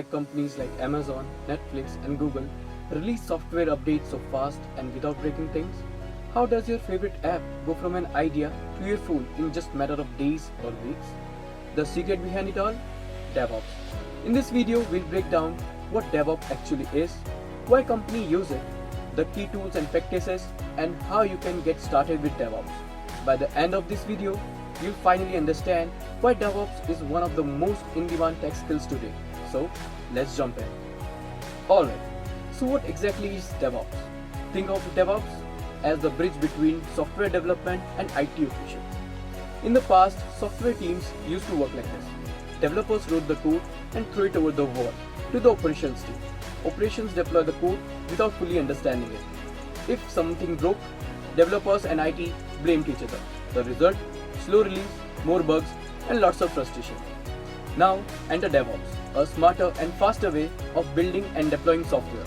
tech companies like Amazon, Netflix and Google release software updates so fast and without breaking things? How does your favorite app go from an idea to your phone in just matter of days or weeks? The secret behind it all? DevOps. In this video, we'll break down what DevOps actually is, why companies use it, the key tools and practices, and how you can get started with DevOps. By the end of this video, you'll finally understand why DevOps is one of the most in-demand tech skills today. So, let's jump in. Alright, so what exactly is DevOps? Think of DevOps as the bridge between software development and IT operations. In the past, software teams used to work like this. Developers wrote the code and threw it over the wall to the operations team. Operations deploy the code without fully understanding it. If something broke, developers and IT blamed each other. The result? Slow release, more bugs, and lots of frustration. Now, enter DevOps, a smarter and faster way of building and deploying software.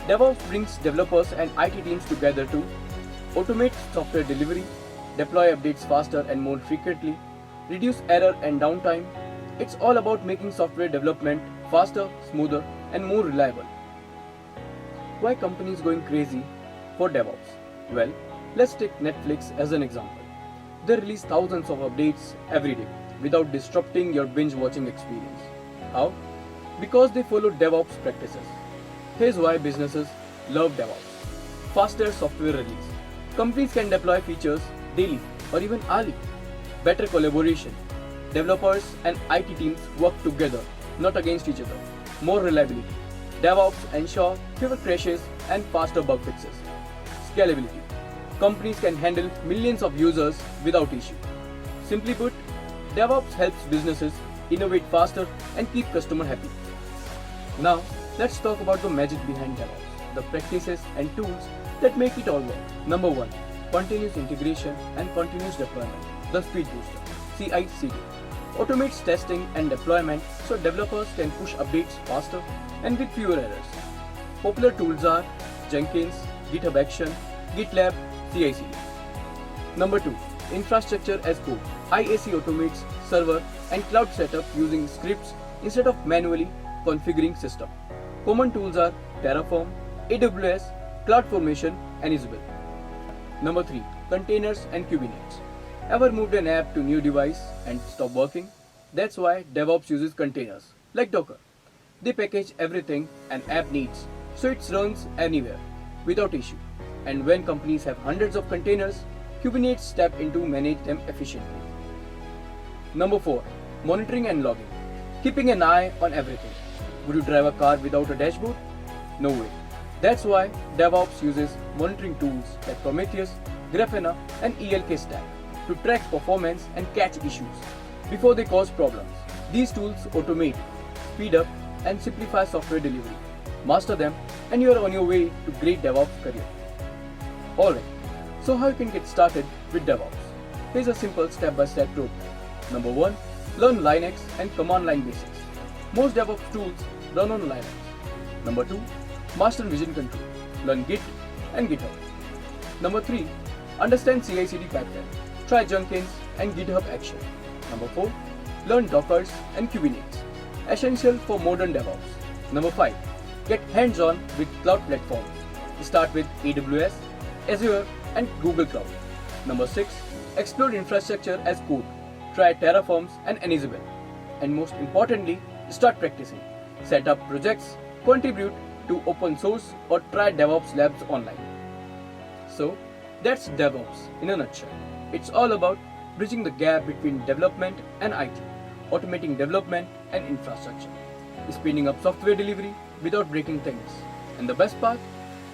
DevOps brings developers and IT teams together to automate software delivery, deploy updates faster and more frequently, reduce error and downtime. It's all about making software development faster, smoother, and more reliable. Why companies going crazy for DevOps? Well, let's take Netflix as an example. They release thousands of updates every day without disrupting your binge watching experience. How? Because they follow DevOps practices. Here's why businesses love DevOps. Faster software release. Companies can deploy features daily or even hourly. Better collaboration. Developers and IT teams work together, not against each other. More reliability. DevOps ensure fewer crashes and faster bug fixes. Scalability. Companies can handle millions of users without issue. Simply put, DevOps helps businesses innovate faster and keep customers happy. Now, let's talk about the magic behind DevOps, the practices and tools that make it all work. Number 1. Continuous integration and continuous deployment, the speed booster, CI/CD. Automates testing and deployment so developers can push updates faster and with fewer errors. Popular tools are Jenkins, GitHub Action, GitLab, CI/CD. Number 2. Infrastructure as code. IAC automates server and cloud setup using scripts instead of manually configuring system. Common tools are Terraform, AWS, CloudFormation, and Ansible. Number 3. Containers and Kubernetes. Ever moved an app to new device and stop working? That's why DevOps uses containers, like Docker. They package everything an app needs, so it runs anywhere, without issue. And when companies have hundreds of containers, Kubernetes step in to manage them efficiently. Number 4. Monitoring and logging. Keeping an eye on everything. Would you drive a car without a dashboard? No way. That's why DevOps uses monitoring tools like Prometheus, Grafana, and ELK Stack to track performance and catch issues before they cause problems. These tools automate, speed up, and simplify software delivery. Master them, and you are on your way to great DevOps career. Alright, so how you can get started with DevOps? Here's a simple step-by-step roadmap. Number 1. Learn Linux and command line basics. Most DevOps tools run on Linux. Number 2. Master Vision Control. Learn Git and GitHub. Number 3. Understand CI/CD pipeline. Try Jenkins and GitHub Action. Number 4. Learn Dockers and Kubernetes. Essential for modern DevOps. Number 5. Get hands-on with cloud platforms. Start with AWS, Azure, and Google Cloud. Number 6. Explore infrastructure as code. Try Terraforms and Ansible. And most importantly, start practicing. Set up projects, contribute to open source, or try DevOps labs online. So, that's DevOps in a nutshell. It's all about bridging the gap between development and IT, automating development and infrastructure, speeding up software delivery without breaking things. And the best part,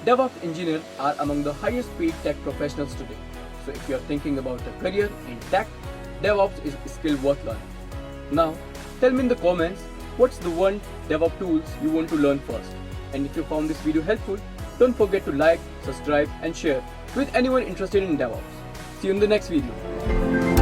DevOps engineers are among the highest paid tech professionals today. So if you're thinking about a career in tech, DevOps is a skill worth learning. Now, tell me in the comments what's the one DevOps tools you want to learn first. And if you found this video helpful, don't forget to like, subscribe, and share with anyone interested in DevOps. See you in the next video.